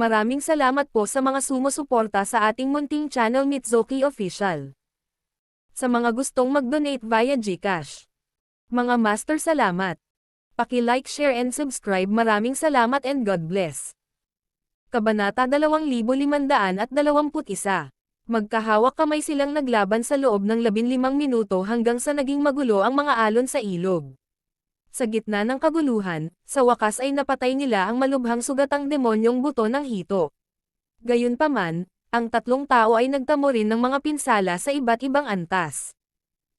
Maraming salamat po sa mga sumusuporta sa ating munting channel Mitsuki Official. Sa mga gustong mag-donate via GCash. Mga master, salamat. Paki-like, share and subscribe. Maraming salamat and God bless. Kabanata 2521. Magkahawak kamay silang naglaban sa loob ng 15 minuto hanggang sa naging magulo ang mga alon sa ilog. Sa gitna ng kaguluhan, sa wakas ay napatay nila ang malubhang sugatang demonyong buto ng hito. Gayunpaman, ang tatlong tao ay nagtamo rin ng mga pinsala sa iba't ibang antas.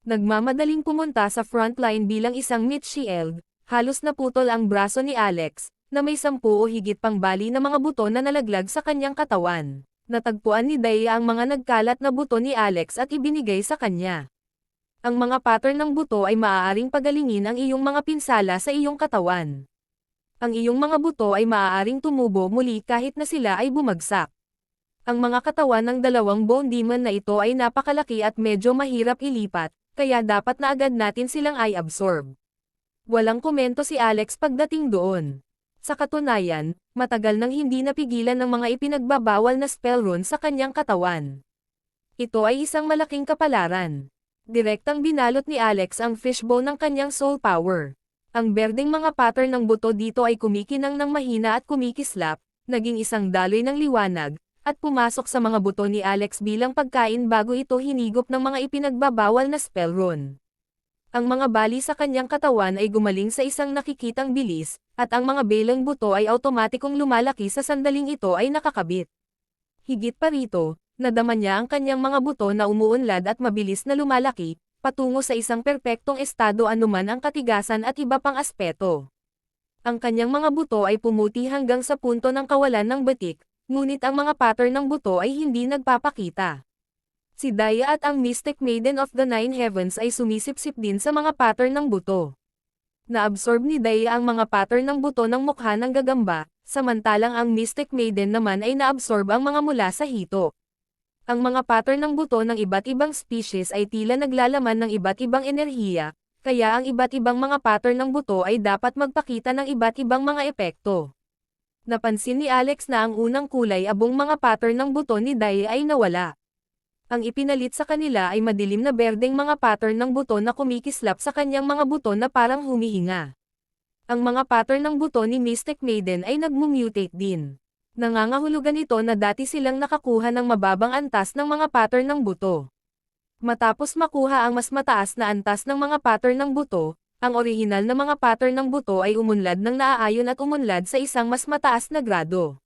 Nagmamadaling pumunta sa frontline bilang isang meat shield, halos naputol ang braso ni Alex, na may 10 o higit pang bali na mga buto na nalaglag sa kanyang katawan. Natagpuan ni Daya ang mga nagkalat na buto ni Alex at ibinigay sa kanya. Ang mga pattern ng buto ay maaaring pagalingin ang iyong mga pinsala sa iyong katawan. Ang iyong mga buto ay maaaring tumubo muli kahit na sila ay bumagsak. Ang mga katawan ng dalawang bone demon na ito ay napakalaki at medyo mahirap ilipat, kaya dapat na agad natin silang i-absorb. Walang komento si Alex pagdating doon. Sa katunayan, matagal nang hindi napigilan ng mga ipinagbabawal na spell rune sa kanyang katawan. Ito ay isang malaking kapalaran. Direktang binalot ni Alex ang fishbone ng kanyang soul power. Ang berdeng mga pattern ng buto dito ay kumikinang ng mahina at kumikislap, naging isang daloy ng liwanag, at pumasok sa mga buto ni Alex bilang pagkain bago ito hinigop ng mga ipinagbabawal na spell rune. Ang mga bali sa kanyang katawan ay gumaling sa isang nakikitang bilis, at ang mga belang buto ay automatikong lumalaki sa sandaling ito ay nakakabit. Higit pa rito, nadama niya ang kanyang mga buto na umuunlad at mabilis na lumalaki, patungo sa isang perpektong estado anuman ang katigasan at iba pang aspeto. Ang kanyang mga buto ay pumuti hanggang sa punto ng kawalan ng batik, ngunit ang mga pattern ng buto ay hindi nagpapakita. Si Daya at ang Mystic Maiden of the Nine Heavens ay sumisipsip din sa mga pattern ng buto. Naabsorb ni Daya ang mga pattern ng buto ng mukha ng gagamba, samantalang ang Mystic Maiden naman ay naabsorb ang mga mula sa hito. Ang mga pattern ng buto ng iba't ibang species ay tila naglalaman ng iba't ibang enerhiya, kaya ang iba't ibang mga pattern ng buto ay dapat magpakita ng iba't ibang mga epekto. Napansin ni Alex na ang unang kulay abong mga pattern ng buto ni Daya ay nawala. Ang ipinalit sa kanila ay madilim na berdeng mga pattern ng buto na kumikislap sa kanyang mga buto na parang humihinga. Ang mga pattern ng buto ni Mystic Maiden ay nagmumutate din. Nangangahulugan ito na dati silang nakakuha ng mababang antas ng mga pattern ng buto. Matapos makuha ang mas mataas na antas ng mga pattern ng buto, ang orihinal na mga pattern ng buto ay umunlad ng naaayon at umunlad sa isang mas mataas na grado.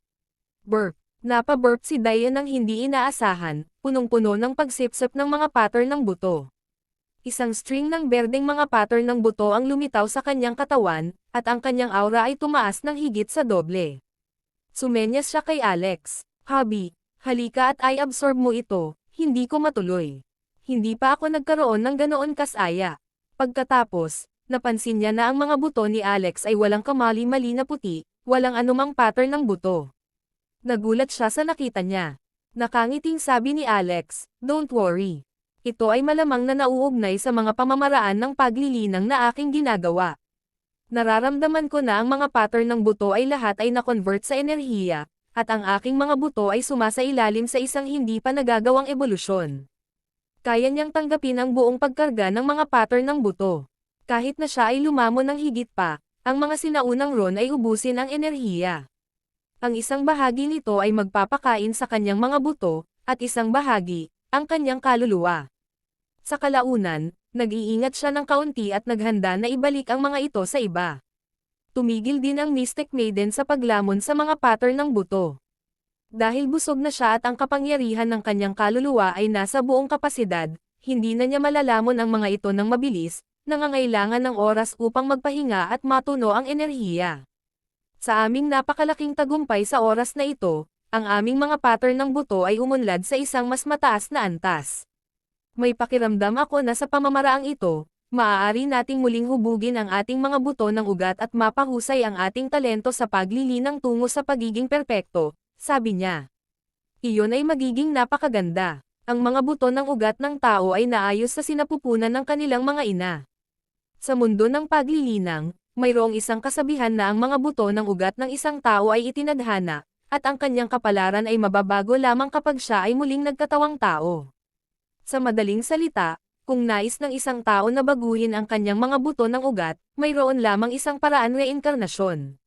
Burp. Napa-burp si Daya ng hindi inaasahan, punong-puno ng pagsipsip ng mga pattern ng buto. Isang string ng berdeng mga pattern ng buto ang lumitaw sa kanyang katawan, at ang kanyang aura ay tumaas ng higit sa doble. Sumenyas siya kay Alex. Hubby, halika at i-absorb mo ito, hindi ko matuloy. Hindi pa ako nagkaroon ng ganoon kasaya. Pagkatapos, napansin niya na ang mga buto ni Alex ay walang kamali-mali na puti, walang anumang pattern ng buto. Nagulat siya sa nakita niya. Nakangiting sabi ni Alex, "Don't worry. Ito ay malamang na nauugnay sa mga pamamaraan ng paglilinang na aking ginagawa. Nararamdaman ko na ang mga pattern ng buto ay lahat ay na-convert sa enerhiya, at ang aking mga buto ay sumasailalim sa isang hindi pa nagagawang ebolusyon. Kaya niyang tanggapin ang buong pagkarga ng mga pattern ng buto. Kahit na siya ay lumamon ng higit pa, ang mga sinaunang ron ay ubusin ang enerhiya. Ang isang bahagi nito ay magpapakain sa kanyang mga buto, at isang bahagi, ang kanyang kaluluwa. Sa kalaunan, nag-iingat siya ng kaunti at naghanda na ibalik ang mga ito sa iba. Tumigil din ang Mystic Maiden sa paglamon sa mga pattern ng buto. Dahil busog na siya at ang kapangyarihan ng kanyang kaluluwa ay nasa buong kapasidad, hindi na niya malalamon ang mga ito ng mabilis, nangangailangan ng oras upang magpahinga at matuno ang enerhiya. Sa aming napakalaking tagumpay sa oras na ito, ang aming mga pattern ng buto ay umunlad sa isang mas mataas na antas. May pakiramdam ako na sa pamamaraang ito, maaari nating muling hubugin ang ating mga buto ng ugat at mapahusay ang ating talento sa paglilinang tungo sa pagiging perpekto, sabi niya. Iyon ay magiging napakaganda. Ang mga buto ng ugat ng tao ay naayos sa sinapupunan ng kanilang mga ina. Sa mundo ng paglilinang, mayroong isang kasabihan na ang mga buto ng ugat ng isang tao ay itinadhana, at ang kanyang kapalaran ay mababago lamang kapag siya ay muling nagkatawang tao. Sa madaling salita, kung nais ng isang tao na baguhin ang kanyang mga buto ng ugat, mayroon lamang isang paraan: reinkarnasyon.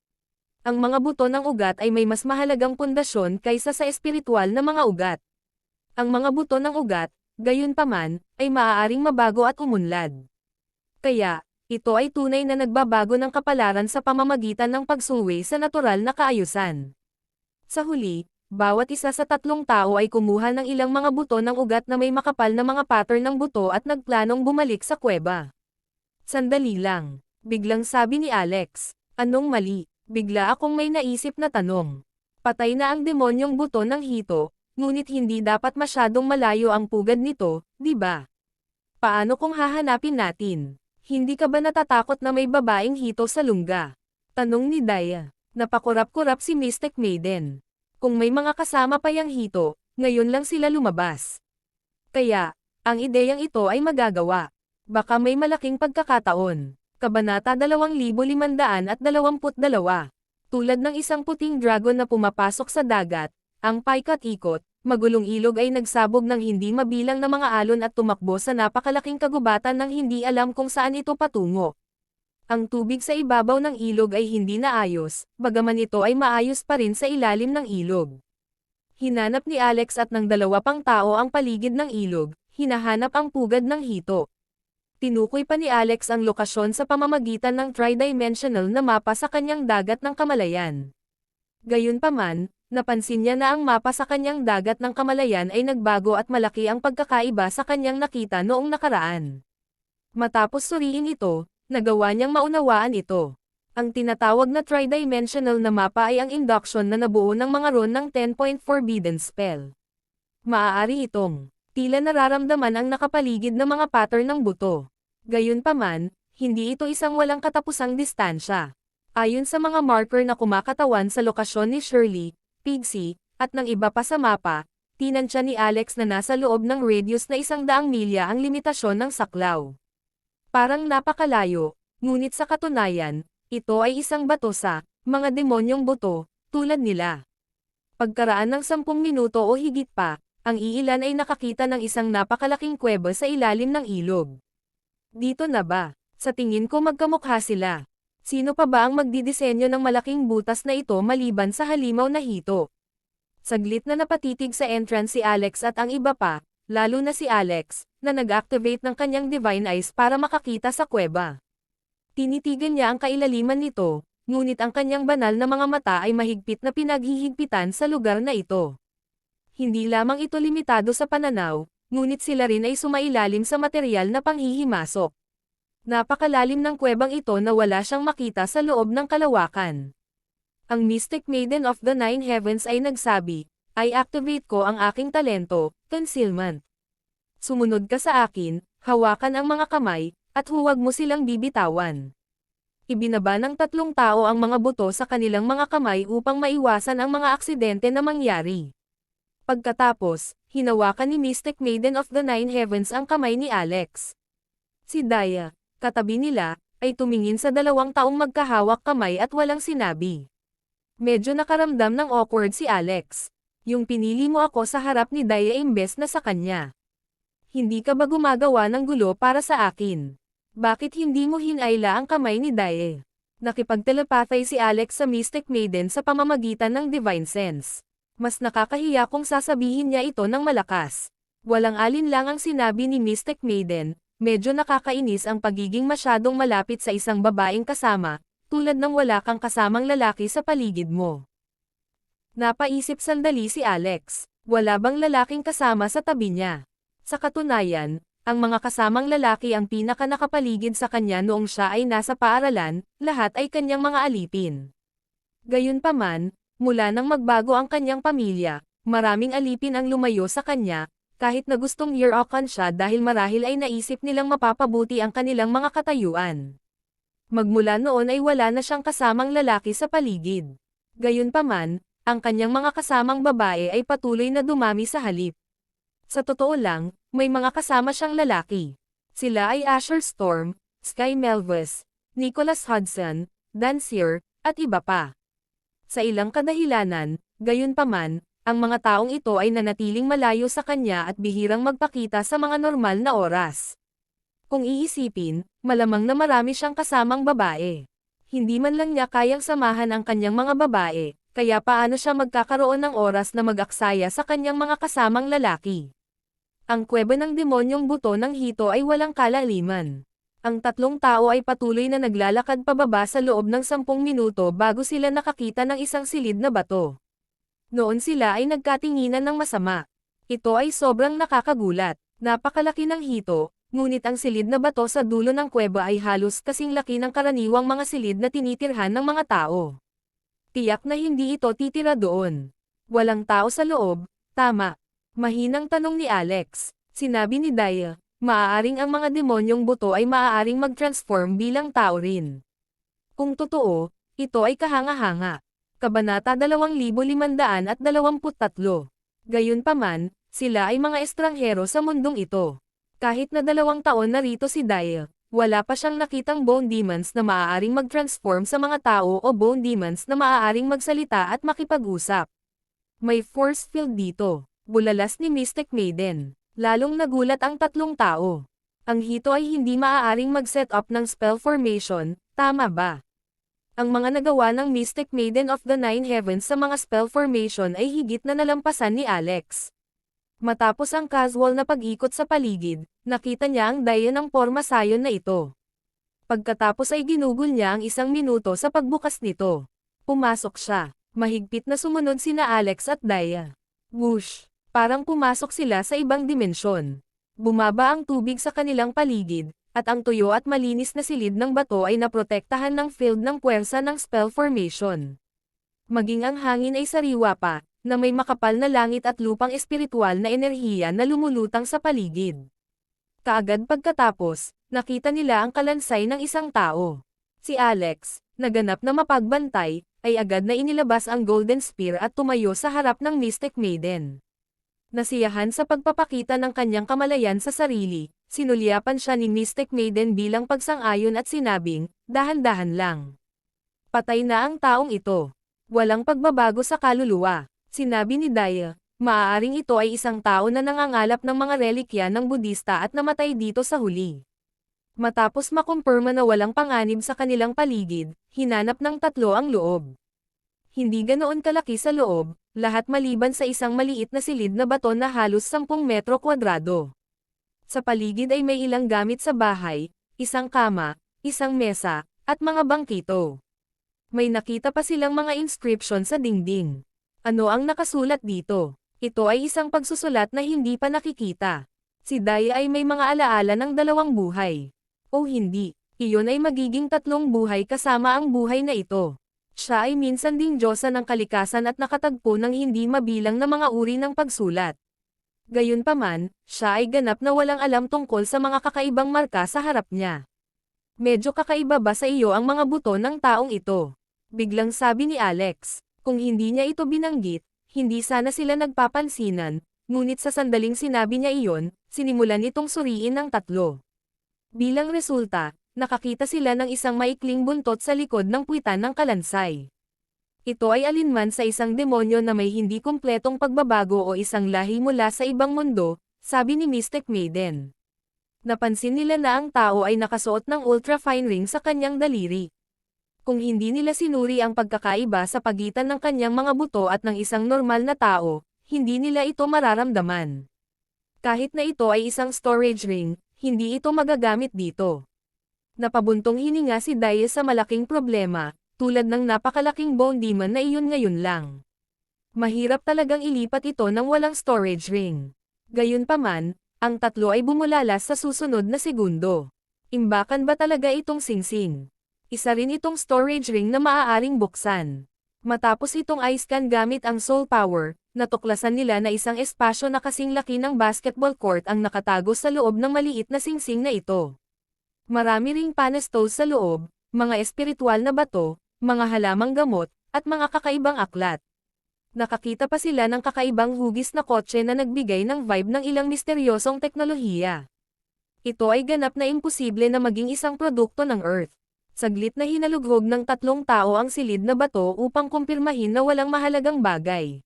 Ang mga buto ng ugat ay may mas mahalagang pundasyon kaysa sa espiritual na mga ugat. Ang mga buto ng ugat, gayunpaman, ay maaaring mabago at umunlad. Kaya, ito ay tunay na nagbabago ng kapalaran sa pamamagitan ng pagsuwi sa natural na kaayusan. Sa huli, bawat isa sa tatlong tao ay kumuha ng ilang mga buto ng ugat na may makapal na mga pattern ng buto at nagplanong bumalik sa kuweba. Sandali lang, biglang sabi ni Alex. Anong mali? Bigla akong may naisip na tanong. Patay na ang demonyong buto ng hito, ngunit hindi dapat masyadong malayo ang pugad nito, di ba? Paano kung hahanapin natin? Hindi ka ba natatakot na may babaeng hito sa lungga? Tanong ni Daya. Napakurap-kurap si Mystic Maiden. Kung may mga kasama pa yang hito, ngayon lang sila lumabas. Kaya, ang ideyang ito ay magagawa. Baka may malaking pagkakataon. Kabanata 2522. Tulad ng isang puting dragon na pumapasok sa dagat, ang paikot-ikot, magulong ilog ay nagsabog ng hindi mabilang na mga alon at tumakbo sa napakalaking kagubatan nang hindi alam kung saan ito patungo. Ang tubig sa ibabaw ng ilog ay hindi naayos, bagaman ito ay maayos pa rin sa ilalim ng ilog. Hinanap ni Alex at ng dalawa pang tao ang paligid ng ilog, hinahanap ang pugad ng hito. Tinukoy pa ni Alex ang lokasyon sa pamamagitan ng tri-dimensional na mapa sa kanyang dagat ng kamalayan. Gayunpaman, napansin niya na ang mapa sa kanyang dagat ng kamalayan ay nagbago at malaki ang pagkakaiba sa kanyang nakita noong nakaraan. Matapos suriin ito, nagawa niyang maunawaan ito. Ang tinatawag na tri-dimensional na mapa ay ang induction na nabuo ng mga rune ng 10-point forbidden spell. Maaari itong tila nararamdaman ang nakapaligid na mga pattern ng buto. Gayunpaman, hindi ito isang walang katapusang distansya. Ayon sa mga marker na kumakatawan sa lokasyon ni Shirley, Pixie, at ng iba pa sa mapa, tinansya ni Alex na nasa loob ng radius na 100 milya ang limitasyon ng saklaw. Parang napakalayo, ngunit sa katunayan, ito ay isang bato sa mga demonyong buto, tulad nila. Pagkaraan ng 10 minuto o higit pa, ang iilan ay nakakita ng isang napakalaking kuweba sa ilalim ng ilog. Dito na ba? Sa tingin ko magkamukha sila. Sino pa ba ang magdidisenyo ng malaking butas na ito maliban sa halimaw na hito? Saglit na napatitig sa entrance si Alex at ang iba pa, lalo na si Alex, na nag-activate ng kanyang divine eyes para makakita sa kuweba. Tinitigan niya ang kailaliman nito, ngunit ang kanyang banal na mga mata ay mahigpit na pinaghihigpitan sa lugar na ito. Hindi lamang ito limitado sa pananaw, ngunit sila rin ay sumailalim sa material na panghihimasok. Napakalalim ng kuwebang ito na wala siyang makita sa loob ng kalawakan. Ang Mystic Maiden of the Nine Heavens ay nagsabi, "I activate ko ang aking talento, concealment. Sumunod ka sa akin, hawakan ang mga kamay, at huwag mo silang bibitawan." Ibinaba ng tatlong tao ang mga buto sa kanilang mga kamay upang maiwasan ang mga aksidente na mangyari. Pagkatapos, hinawakan ni Mystic Maiden of the Nine Heavens ang kamay ni Alex. Si Daya, katabi nila, ay tumingin sa dalawang taong magkahawak kamay at walang sinabi. Medyo nakaramdam ng awkward si Alex. Yung pinili mo ako sa harap ni Daya imbes na sa kanya. Hindi ka ba gumagawa ng gulo para sa akin? Bakit hindi mo hinayla ang kamay ni Daya? Nakipagtelepathy si Alex sa Mystic Maiden sa pamamagitan ng Divine Sense. Mas nakakahiya kung sasabihin niya ito ng malakas. Walang alinlang ang sinabi ni Mystic Maiden, medyo nakakainis ang pagiging masyadong malapit sa isang babaeng kasama, tulad ng wala kang kasamang lalaki sa paligid mo. Napaisip sandali si Alex, wala bang lalaking kasama sa tabi niya? Sa katunayan, ang mga kasamang lalaki ang pinaka nakapaligid sa kanya noong siya ay nasa paaralan, lahat ay kanyang mga alipin. Gayunpaman, mula nang magbago ang kanyang pamilya, maraming alipin ang lumayo sa kanya, kahit na gustong year-okan siya dahil marahil ay naisip nilang mapapabuti ang kanilang mga katayuan. Magmula noon ay wala na siyang kasamang lalaki sa paligid. Gayunpaman, ang kanyang mga kasamang babae ay patuloy na dumami sa halip. Sa totoo lang, may mga kasama siyang lalaki. Sila ay Asher Storm, Sky Melvis, Nicholas Hudson, Dan Sear, at iba pa. Sa ilang kadahilanan, Gayunpaman, ang mga taong ito ay nanatiling malayo sa kanya at bihirang magpakita sa mga normal na oras. Kung iisipin, malamang na marami siyang kasamang babae. Hindi man lang niya kayang samahan ang kanyang mga babae, kaya paano siya magkakaroon ng oras na mag-aksaya sa kanyang mga kasamang lalaki? Ang kuweba ng demonyong buto ng hito ay walang kalaliman. Ang tatlong tao ay patuloy na naglalakad pababa sa loob ng 10 minuto bago sila nakakita ng isang silid na bato. Noon sila ay nagkatinginan ng masama. Ito ay sobrang nakakagulat. Napakalaki ng hito, ngunit ang silid na bato sa dulo ng kuweba ay halos kasing laki ng karaniwang mga silid na tinitirhan ng mga tao. Tiyak na hindi ito titira doon. Walang tao sa loob, tama. Mahinang tanong ni Alex. Sinabi ni Daya, maaaring ang mga demonyong buto ay maaaring mag-transform bilang tao rin. Kung totoo, ito ay kahanga-hanga. Kabanata 2523. Gayunpaman, sila ay mga estranghero sa mundong ito. Kahit na 2 taon na rito si Daya, wala pa siyang nakitang bone demons na maaaring mag-transform sa mga tao o bone demons na maaaring magsalita at makipag-usap. May force field dito. Bulalas ni Mystic Maiden. Lalong nagulat ang 3 tao. Ang hito ay hindi maaaring mag-set up ng spell formation, tama ba? Ang mga nagawa ng Mystic Maiden of the Nine Heavens sa mga spell formation ay higit na nalampasan ni Alex. Matapos ang casual na pag-ikot sa paligid, nakita niya ang daya ng porma sayon na ito. Pagkatapos ay ginugol niya ang 1 minuto sa pagbukas nito. Pumasok siya. Mahigpit na sumunod sina Alex at Daya. Whoosh! Parang pumasok sila sa ibang dimensyon. Bumaba ang tubig sa kanilang paligid, at ang tuyo at malinis na silid ng bato ay naprotektahan ng field ng puwersa ng spell formation. Maging ang hangin ay sariwa pa, na may makapal na langit at lupang espiritual na enerhiya na lumulutang sa paligid. Kaagad pagkatapos, nakita nila ang kalansay ng isang tao. Si Alex, naganap na mapagbantay, ay agad na inilabas ang Golden Spear at tumayo sa harap ng Mystic Maiden. Nasiyahan sa pagpapakita ng kanyang kamalayan sa sarili, sinulyapan siya ni Mystic Maiden bilang pagsang-ayon at sinabing, dahan-dahan lang. Patay na ang taong ito. Walang pagbabago sa kaluluwa. Sinabi ni Daya, maaaring ito ay isang tao na nangangalap ng mga relikya ng Budista at namatay dito sa huli. Matapos makumpirma na walang panganib sa kanilang paligid, hinanap ng 3 ang loob. Hindi ganoon kalaki sa loob, lahat maliban sa isang maliit na silid na bato na halos 10 metro kwadrado. Sa paligid ay may ilang gamit sa bahay, isang kama, isang mesa, at mga bangkito. May nakita pa silang mga inscription sa dingding. Ano ang nakasulat dito? Ito ay isang pagsusulat na hindi pa nakikita. Si Daya ay may mga alaala ng 2 buhay. O hindi, iyon ay magiging 3 buhay kasama ang buhay na ito. Siya ay minsan ding Diyosa ng kalikasan at nakatagpo ng hindi mabilang na mga uri ng pagsulat. Gayunpaman, siya ay ganap na walang alam tungkol sa mga kakaibang marka sa harap niya. Medyo kakaiba ba sa iyo ang mga buto ng taong ito? Biglang sabi ni Alex. Kung hindi niya ito binanggit, hindi sana sila nagpapansinan, ngunit sa sandaling sinabi niya iyon, sinimulan itong suriin ng 3. Bilang resulta, nakakita sila ng isang maikling buntot sa likod ng puwitan ng kalansay. Ito ay alinman sa isang demonyo na may hindi kumpletong pagbabago o isang lahi mula sa ibang mundo, sabi ni Mystic Maiden. Napansin nila na ang tao ay nakasuot ng ultra-fine ring sa kanyang daliri. Kung hindi nila sinuri ang pagkakaiba sa pagitan ng kanyang mga buto at ng isang normal na tao, hindi nila ito mararamdaman. Kahit na ito ay isang storage ring, hindi ito magagamit dito. Napabuntong hininga si Daya sa malaking problema, tulad ng napakalaking bone demon na iyon ngayon lang. Mahirap talagang ilipat ito ng walang storage ring. Gayunpaman, ang 3 ay bumulalas sa susunod na segundo. Imbakan ba talaga itong singsing? Isa rin itong storage ring na maaaring buksan. Matapos itong i-scan gamit ang soul power, natuklasan nila na isang espasyo na kasing laki ng basketball court ang nakatago sa loob ng maliit na singsing na ito. Marami ring panestos sa loob, mga espiritual na bato, mga halamang gamot, at mga kakaibang aklat. Nakakita pa sila ng kakaibang hugis na kotse na nagbigay ng vibe ng ilang misteryosong teknolohiya. Ito ay ganap na imposible na maging isang produkto ng Earth. Saglit na hinalughog ng 3 tao ang silid na bato upang kumpirmahin na walang mahalagang bagay.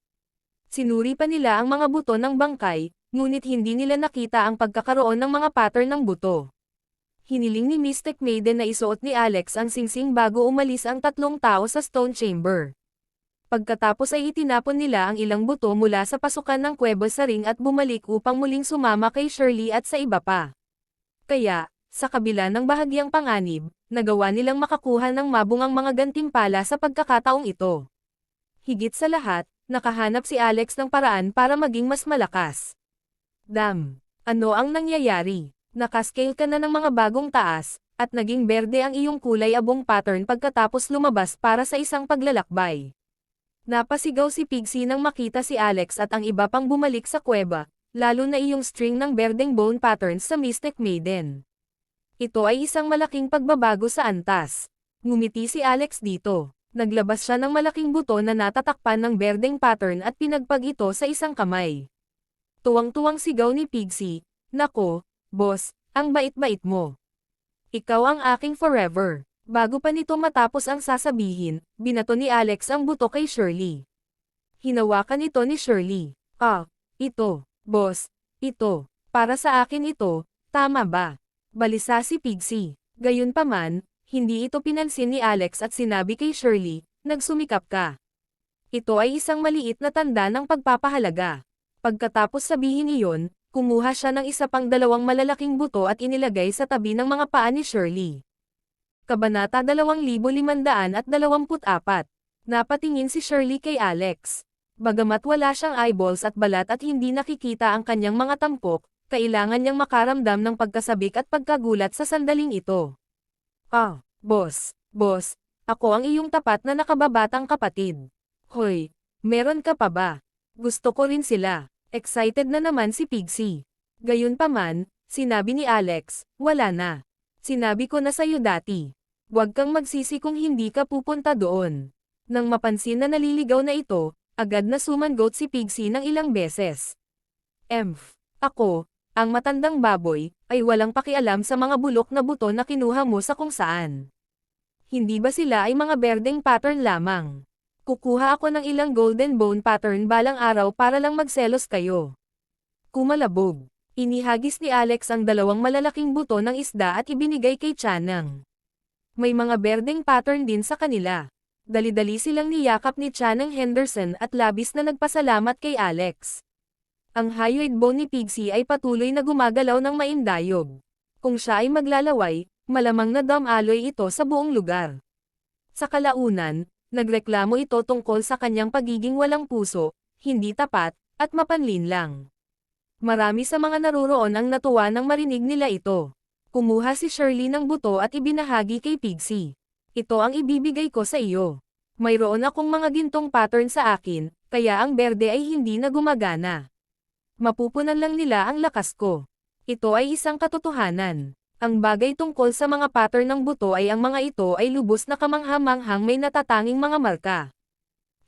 Sinuri pa nila ang mga buto ng bangkay, ngunit hindi nila nakita ang pagkakaroon ng mga pattern ng buto. Hiniling ni Mystic Maiden na isuot ni Alex ang singsing bago umalis ang 3 tao sa stone chamber. Pagkatapos ay itinapon nila ang ilang buto mula sa pasukan ng kuweba sa ring at bumalik upang muling sumama kay Shirley at sa iba pa. Kaya, sa kabila ng bahagyang panganib, nagawa nilang makakuha ng mabungang mga gantimpala sa pagkakataong ito. Higit sa lahat, nakahanap si Alex ng paraan para maging mas malakas. Damn! Ano ang nangyayari? Nakascale ka na ng mga bagong taas, at naging berde ang iyong kulay abong pattern pagkatapos lumabas para sa isang paglalakbay. Napasigaw si Pixie nang makita si Alex at ang iba pang bumalik sa kuweba, lalo na iyong string ng berdeng bone patterns sa Mystic Maiden. Ito ay isang malaking pagbabago sa antas. Ngumiti si Alex dito. Naglabas siya ng malaking buto na natatakpan ng berdeng pattern at pinagpag ito sa isang kamay. Tuwang-tuwang sigaw ni Pixie, "Nako, boss, ang bait-bait mo. Ikaw ang aking forever." Bago pa nito matapos ang sasabihin, binato ni Alex ang buto kay Shirley. Hinawakan ito ni Shirley. "Ah, ito, boss, ito. Para sa akin ito, tama ba?" Balisa si Pixie. Gayunpaman, hindi ito pinansin ni Alex at sinabi kay Shirley, "Nagsumikap ka. Ito ay isang maliit na tanda ng pagpapahalaga." Pagkatapos sabihin iyon, kumuha siya ng isa pang 2 malalaking buto at inilagay sa tabi ng mga paa ni Shirley. Kabanata 2524. Napatingin si Shirley kay Alex. Bagamat wala siyang eyeballs at balat at hindi nakikita ang kanyang mga tampok, kailangan niyang makaramdam ng pagkasabik at pagkagulat sa sandaling ito. "Ah, boss, ako ang iyong tapat na nakababatang kapatid. Hoy, meron ka pa ba? Gusto ko rin sila." Excited na naman si Pixie. Gayunpaman, sinabi ni Alex, "Wala na. Sinabi ko na sa'yo dati. Huwag kang magsisi kung hindi ka pupunta doon." Nang mapansin na naliligaw na ito, agad na sumangot si Pixie ng ilang beses. Ako, ang matandang baboy, ay walang pakialam sa mga bulok na buto na kinuha mo sa kung saan. Hindi ba sila ay mga berdeng pattern lamang? Kukuha ako ng ilang golden bone pattern balang araw para lang magselos kayo." Kumalabog. Inihagis ni Alex ang 2 malalaking buto ng isda at ibinigay kay Chanang. May mga berdeng pattern din sa kanila. Dali-dali silang niyakap ni Chanang Henderson at labis na nagpasalamat kay Alex. Ang hyoid bone ni Pixie ay patuloy na gumagalaw ng maindayog. Kung siya ay maglalaway, malamang na damaloy ito sa buong lugar. Sa kalaunan, nagreklamo ito tungkol sa kanyang pagiging walang puso, hindi tapat, at mapanlinlang. Marami sa mga naroroon ang natuwa nang marinig nila ito. Kumuha si Shirley ng buto at ibinahagi kay Pixie. "Ito ang ibibigay ko sa iyo. Mayroon akong mga gintong pattern sa akin, kaya ang berde ay hindi na gumagana. Mapupunan lang nila ang lakas ko." Ito ay isang katotohanan. Ang bagay tungkol sa mga pattern ng buto ay ang mga ito ay lubos na kamangha-manghang may natatanging mga marka.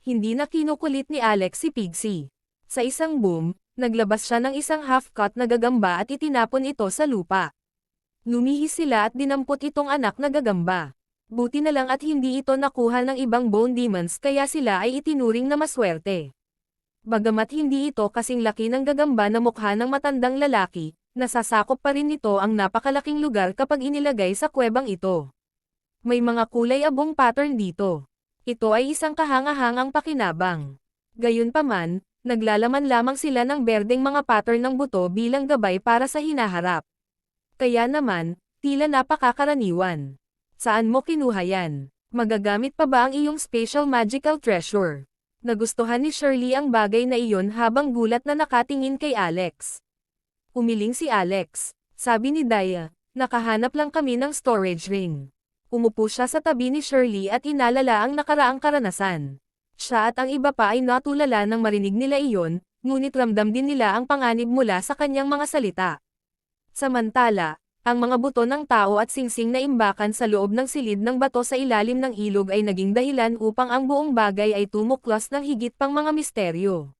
Hindi na kinukulit ni Alex si Pixie. Sa isang boom, naglabas siya ng isang half-cut na gagamba at itinapon ito sa lupa. Lumihis sila at dinampot itong anak na gagamba. Buti na lang at hindi ito nakuha ng ibang bone demons kaya sila ay itinuring na maswerte. Bagamat hindi ito kasing laki ng gagamba na mukha ng matandang lalaki, nasasakop pa rin nito ang napakalaking lugar kapag inilagay sa kuwebang ito. May mga kulay abong pattern dito. Ito ay isang kahanga-hangang pakinabang. Gayunpaman, naglalaman lamang sila ng berdeng mga pattern ng buto bilang gabay para sa hinaharap. Kaya naman, tila napakakaraniwan. Saan mo kinuha yan? Magagamit pa ba ang iyong special magical treasure? Nagustuhan ni Shirley ang bagay na iyon habang gulat na nakatingin kay Alex. Umiling si Alex. Sabi ni Daya, "Nakahanap lang kami ng storage ring." Umupo siya sa tabi ni Shirley at inalala ang nakaraang karanasan. Siya at ang iba pa ay natulala nang marinig nila iyon, ngunit ramdam din nila ang panganib mula sa kanyang mga salita. Samantala, ang mga buto ng tao at singsing na imbakan sa loob ng silid ng bato sa ilalim ng ilog ay naging dahilan upang ang buong bagay ay tumuklas ng higit pang mga misteryo.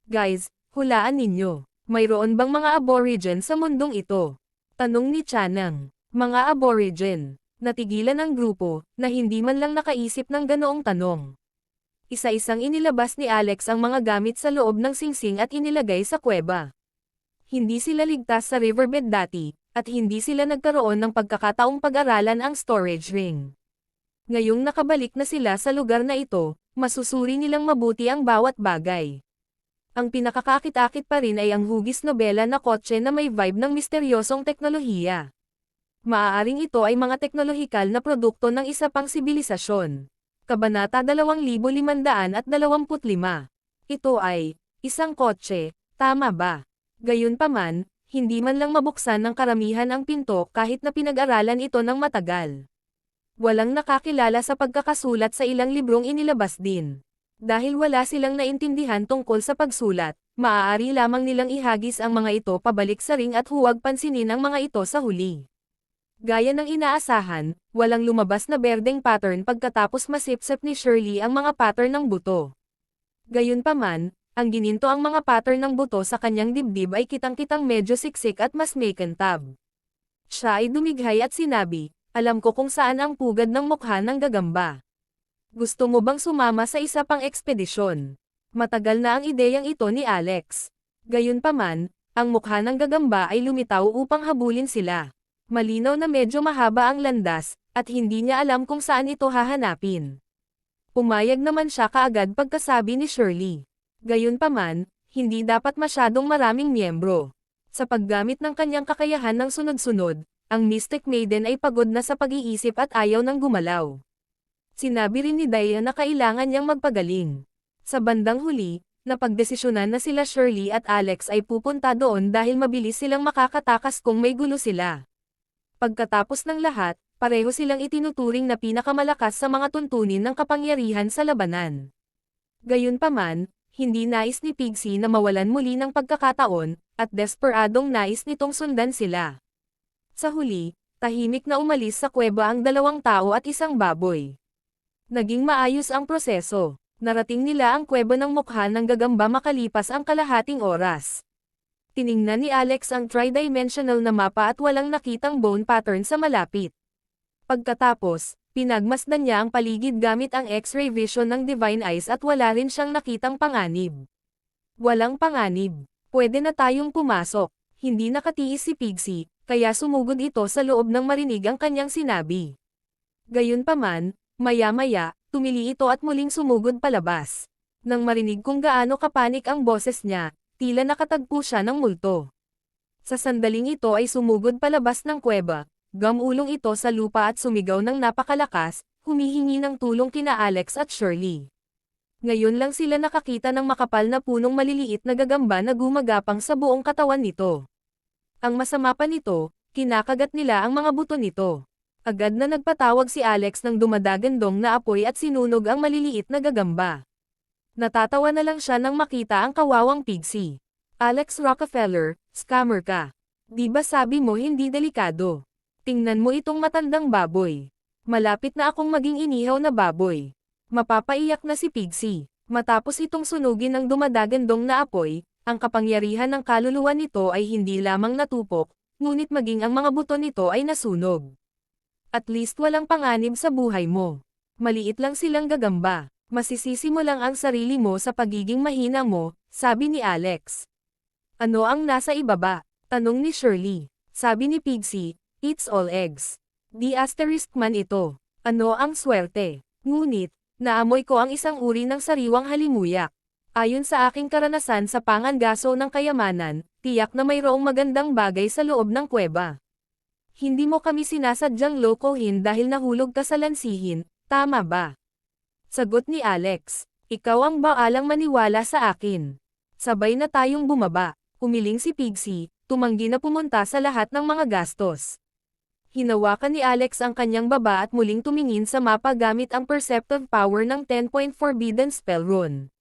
"Guys, hulaan ninyo, mayroon bang mga aborigine sa mundong ito?" Tanong ni Chanang. "Mga aborigine? Natigilan ang grupo, na hindi man lang nakaisip ng ganoong tanong. Isa-isang inilabas ni Alex ang mga gamit sa loob ng singsing at inilagay sa kuweba. Hindi sila ligtas sa riverbed dati, at hindi sila nagkaroon ng pagkakataong pag-aralan ang storage ring. Ngayong nakabalik na sila sa lugar na ito, masusuri nilang mabuti ang bawat bagay. Ang pinakakakit-akit pa rin ay ang hugis nobela na kotse na may vibe ng misteryosong teknolohiya. Maaaring ito ay mga teknolohikal na produkto ng isa pang sibilisasyon. Kabanata 2525. Ito ay, isang kotse, tama ba? Gayunpaman, hindi man lang mabuksan ng karamihan ang pinto kahit na pinag-aralan ito ng matagal. Walang nakakilala sa pagkakasulat sa ilang librong inilabas din. Dahil wala silang naintindihan tungkol sa pagsulat, maaari lamang nilang ihagis ang mga ito pabalik sa ring at huwag pansinin ang mga ito sa huli. Gaya ng inaasahan, walang lumabas na berdeng pattern pagkatapos masipsip ni Shirley ang mga pattern ng buto. Gayunpaman, ang gininto ang mga pattern ng buto sa kanyang dibdib ay kitang-kitang medyo siksik at mas makintab. Siya ay dumighay at sinabi, alam ko kung saan ang pugad ng mukha ng gagamba. Gusto mo bang sumama sa isa pang ekspedisyon? Matagal na ang ideyang ito ni Alex. Gayunpaman, ang mukha ng gagamba ay lumitaw upang habulin sila. Malinaw na medyo mahaba ang landas, at hindi niya alam kung saan ito hahanapin. Pumayag naman siya kaagad pagkasabi ni Shirley. Gayunpaman, hindi dapat masyadong maraming miyembro. Sa paggamit ng kanyang kakayahan ng sunod-sunod, ang Mystic Maiden ay pagod na sa pag-iisip at ayaw nang gumalaw. Sinabi rin ni Daya na kailangan niyang magpagaling. Sa bandang huli, napagdesisyonan na sila Shirley at Alex ay pupunta doon dahil mabilis silang makakatakas kung may gulo sila. Pagkatapos ng lahat, pareho silang itinuturing na pinakamalakas sa mga tuntunin ng kapangyarihan sa labanan. Gayunpaman, hindi nais ni Pixie na mawalan muli ng pagkakataon, at desperadong nais nitong sundan sila. Sa huli, tahimik na umalis sa kuweba ang 2 tao at isang baboy. Naging maayos ang proseso. Narating nila ang kuweba ng mukha ng gagamba makalipas ang kalahating oras. Tiningnan ni Alex ang tri-dimensional na mapa at walang nakitang bone pattern sa malapit. Pagkatapos, pinagmasdan niya ang paligid gamit ang X-ray vision ng Divine Eyes at wala rin siyang nakitang panganib. Walang panganib. Pwede na tayong pumasok. Hindi nakatiis si Pixie, kaya sumugod ito sa loob nang marinig ang kanyang sinabi. Gayunpaman, maya-maya, tumili ito at muling sumugod palabas. Nang marinig kung gaano kapanik ang boses niya, tila nakatagpo siya ng multo. Sa sandaling ito ay sumugod palabas ng kuweba, gamulong ito sa lupa at sumigaw ng napakalakas, humihingi ng tulong kina Alex at Shirley. Ngayon lang sila nakakita ng makapal na punong maliliit na gagamba na gumagapang sa buong katawan nito. Ang masama pa nito, kinakagat nila ang mga buto nito. Agad na nagpatawag si Alex ng dumadagandong na apoy at sinunog ang maliliit na gagamba. Natatawa na lang siya nang makita ang kawawang Pixie. Alex Rockefeller, scammer ka. Di ba sabi mo hindi delikado? Tingnan mo itong matandang baboy. Malapit na akong maging inihaw na baboy. Mapapaiyak na si Pixie. Matapos itong sunugin ng dumadagandong na apoy, ang kapangyarihan ng kaluluwa nito ay hindi lamang natupok, ngunit maging ang mga buto nito ay nasunog. At least walang panganib sa buhay mo. Maliit lang silang gagamba. Masisisi mo lang ang sarili mo sa pagiging mahina mo, sabi ni Alex. Ano ang nasa ibaba? Tanong ni Shirley. Sabi ni Pixie, it's all eggs. Di asterisk man ito. Ano ang swerte? Ngunit, naamoy ko ang isang uri ng sariwang halimuyak. Ayon sa aking karanasan sa pangangaso ng kayamanan, tiyak na mayroong magandang bagay sa loob ng kuweba. Hindi mo kami sinasadyang lokohin dahil nahulog ka sa lansihin, tama ba? Sagot ni Alex. Ikaw ang baalang maniwala sa akin. Sabay na tayong bumaba. Umiling si Pixie, tumanggi na pumunta sa lahat ng mga gastos. Hinawakan ni Alex ang kanyang baba at muling tumingin sa mapa gamit ang perceptive power ng 10-point forbidden spell rune.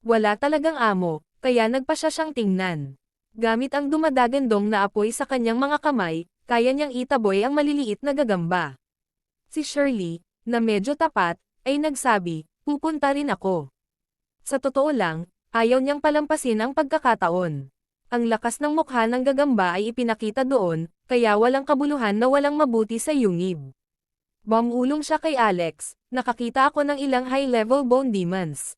Wala talagang amo, kaya nagpa siya siyang tingnan. Gamit ang dumadagandong na apoy sa kanyang mga kamay, kaya niyang itaboy ang maliliit na gagamba. Si Shirley, na medyo tapat, ay nagsabi, pupunta rin ako. Sa totoo lang, ayaw niyang palampasin ang pagkakataon. Ang lakas ng mukha ng gagamba ay ipinakita doon, kaya walang kabuluhan na walang mabuti sa yungib. Bumulong siya kay Alex, nakakita ako ng ilang high-level bone demons.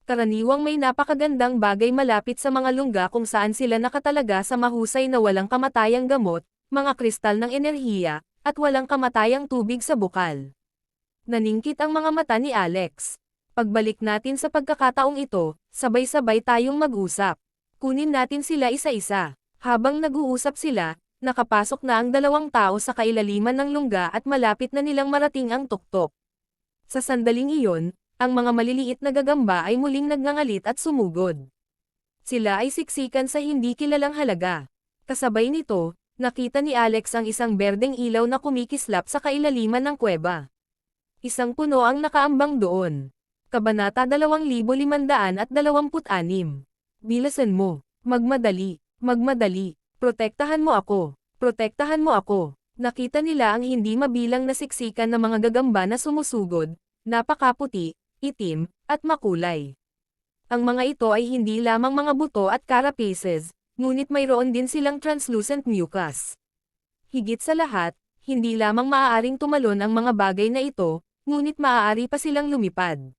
Karaniwang may napakagandang bagay malapit sa mga lungga kung saan sila nakatalaga sa mahusay na walang kamatayang gamot, mga kristal ng enerhiya, at walang kamatayang tubig sa bukal. Naningkit ang mga mata ni Alex. Pagbalik natin sa pagkakataong ito, sabay-sabay tayong mag-usap. Kunin natin sila isa-isa. Habang nag-uusap sila, nakapasok na ang dalawang tao sa kailaliman ng lungga at malapit na nilang marating ang tuktok. Sa sandaling iyon, ang mga maliliit na gagamba ay muling nagngangalit at sumugod. Sila ay siksikan sa hindi kilalang halaga. Kasabay nito, nakita ni Alex ang isang berdeng ilaw na kumikislap sa kailaliman ng kuweba. Isang puno ang nakaambang doon. Kabanata 2526. Bilasan mo. Magmadali. Magmadali. Protektahan mo ako. Protektahan mo ako. Nakita nila ang hindi mabilang na siksikan ng mga gagamba na sumusugod, napakaputi, itim, at makulay. Ang mga ito ay hindi lamang mga buto at carapaces, ngunit mayroon din silang translucent mucus. Higit sa lahat, hindi lamang maaaring tumalon ang mga bagay na ito, ngunit maaari pa silang lumipad.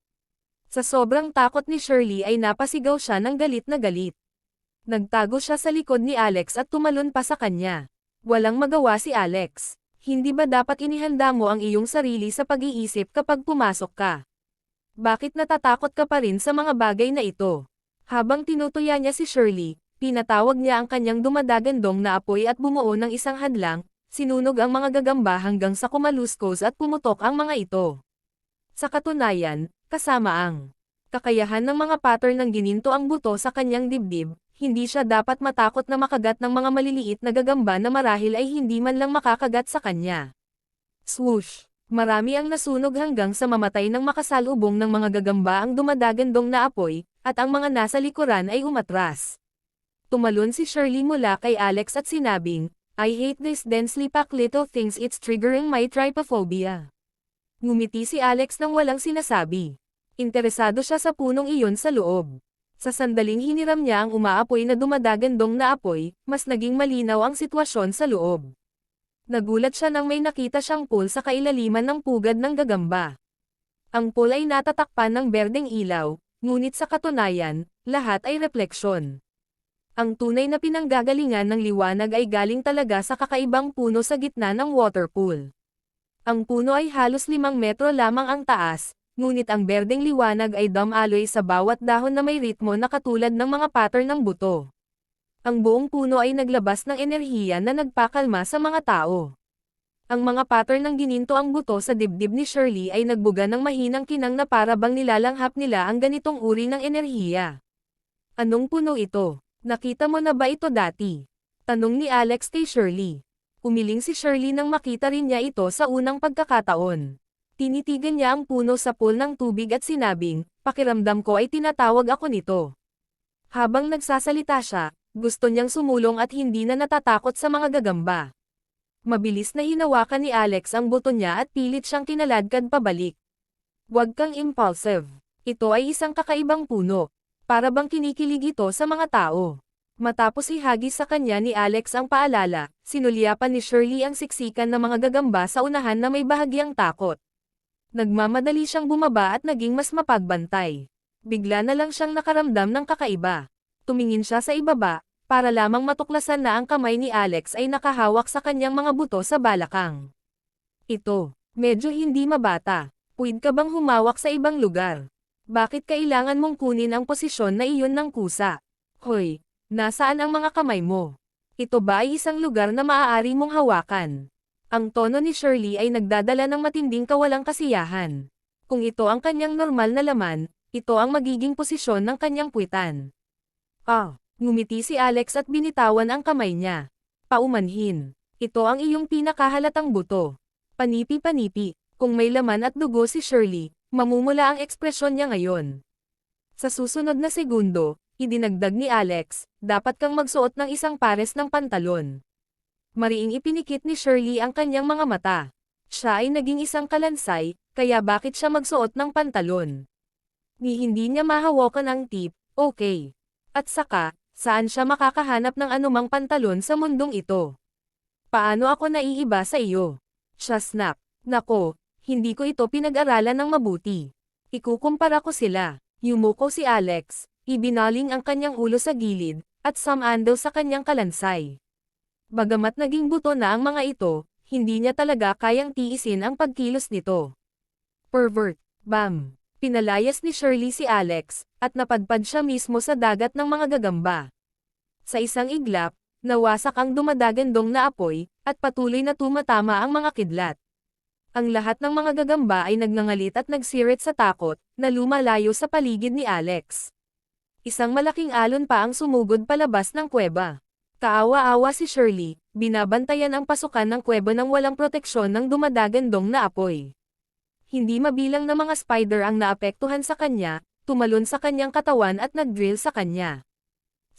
Sa sobrang takot ni Shirley ay napasigaw siya ng galit na galit. Nagtago siya sa likod ni Alex at tumalon pa sa kanya. Walang magawa si Alex. Hindi ba dapat inihanda mo ang iyong sarili sa pag-iisip kapag pumasok ka? Bakit natatakot ka pa rin sa mga bagay na ito? Habang tinutuya niya si Shirley, pinatawag niya ang kanyang dumadagandong na apoy at bumuo ng isang hadlang, sinunog ang mga gagamba hanggang sa kumaluskos at pumutok ang mga ito. Sa katunayan, kasama ang kakayahan ng mga pattern ng gininto ang buto sa kanyang dibdib, hindi siya dapat matakot na makagat ng mga maliliit na gagamba na marahil ay hindi man lang makakagat sa kanya. Swoosh! Marami ang nasunog hanggang sa mamatay ng makasalubong ng mga gagamba ang dumadagandong na apoy, at ang mga nasa likuran ay umatras. Tumalon si Shirley mula kay Alex at sinabing, "I hate this densely packed little things, it's triggering my trypophobia." Ngumiti si Alex nang walang sinasabi. Interesado siya sa punong iyon sa loob. Sa sandaling hiniram niya ang umaapoy na dumadagandong na apoy, mas naging malinaw ang sitwasyon sa loob. Nagulat siya nang may nakita siyang pool sa kailaliman ng pugad ng gagamba. Ang pool ay natatakpan ng berdeng ilaw, ngunit sa katunayan, lahat ay refleksyon. Ang tunay na pinanggagalingan ng liwanag ay galing talaga sa kakaibang puno sa gitna ng water pool. Ang puno ay halos 5 metro lamang ang taas, ngunit ang berdeng liwanag ay dumaloy sa bawat dahon na may ritmo na katulad ng mga pattern ng buto. Ang buong puno ay naglabas ng enerhiya na nagpakalma sa mga tao. Ang mga pattern ng gininto ang buto sa dibdib ni Shirley ay nagbuga ng mahinang kinang na para bang nilalanghap nila ang ganitong uri ng enerhiya. Anong puno ito? Nakita mo na ba ito dati? Tanong ni Alex kay Shirley. Umiling si Shirley nang makita rin niya ito sa unang pagkakataon. Tinitigan niya ang puno sa pool ng tubig at sinabing, "Pakiramdam ko ay tinatawag ako nito." Habang nagsasalita siya, gusto niyang sumulong at hindi na natatakot sa mga gagamba. Mabilis na hinawakan ni Alex ang buto niya at pilit siyang kinaladkad pabalik. "Huwag kang impulsive. Ito ay isang kakaibang puno. Para bang kinikilig ito sa mga tao." Matapos ihagis sa kanya ni Alex ang paalala, sinulyapan ni Shirley ang siksikan ng mga gagamba sa unahan na may bahagyang takot. Nagmamadali siyang bumaba at naging mas mapagbantay. Bigla na lang siyang nakaramdam ng kakaiba. Tumingin siya sa ibaba, para lamang matuklasan na ang kamay ni Alex ay nakahawak sa kanyang mga buto sa balakang. "Ito, medyo hindi mabata. Puwid ka bang humawak sa ibang lugar? Bakit kailangan mong kunin ang posisyon na iyon ng kusa? Hoy, nasaan ang mga kamay mo? Ito ba ay isang lugar na maaari mong hawakan?" Ang tono ni Shirley ay nagdadala ng matinding kawalang kasiyahan. Kung ito ang kanyang normal na laman, ito ang magiging posisyon ng kanyang puwitan. Ngumiti si Alex at binitawan ang kamay niya. Paumanhin. Ito ang iyong pinakahalatang buto. Panipi-panipi. Kung may laman at dugo si Shirley, mamumula ang ekspresyon niya ngayon. Sa susunod na segundo, idinagdag ni Alex, "Dapat kang magsuot ng isang pares ng pantalon." Mariing ipinikit ni Shirley ang kanyang mga mata. Siya ay naging isang kalansay, kaya bakit siya magsuot ng pantalon? Ni hindi niya mahawakan ang tip, okay. At saka, saan siya makakahanap ng anumang pantalon sa mundong ito? Paano ako naiiba sa iyo? Siya snap. Nako, hindi ko ito pinag-aralan ng mabuti. Ikukumpara ko sila. Yumuko si Alex, ibinaling ang kanyang ulo sa gilid, at sumandal sa kanyang kalansay. Bagamat naging buto na ang mga ito, hindi niya talaga kayang tiisin ang pagkilos nito. Pervert. Bam! Pinalayas ni Shirley si Alex, at napadpad siya mismo sa dagat ng mga gagamba. Sa isang iglap, nawasak ang dumadagandong na apoy, at patuloy na tumatama ang mga kidlat. Ang lahat ng mga gagamba ay nagngangalit at nagsirit sa takot, na lumalayo sa paligid ni Alex. Isang malaking alon pa ang sumugod palabas ng kuweba. Kaawa-awa si Shirley, binabantayan ang pasukan ng kuweba ng walang proteksyon ng dumadagandong na apoy. Hindi mabilang na mga spider ang naapektuhan sa kanya, tumalon sa kanyang katawan at nag-drill sa kanya.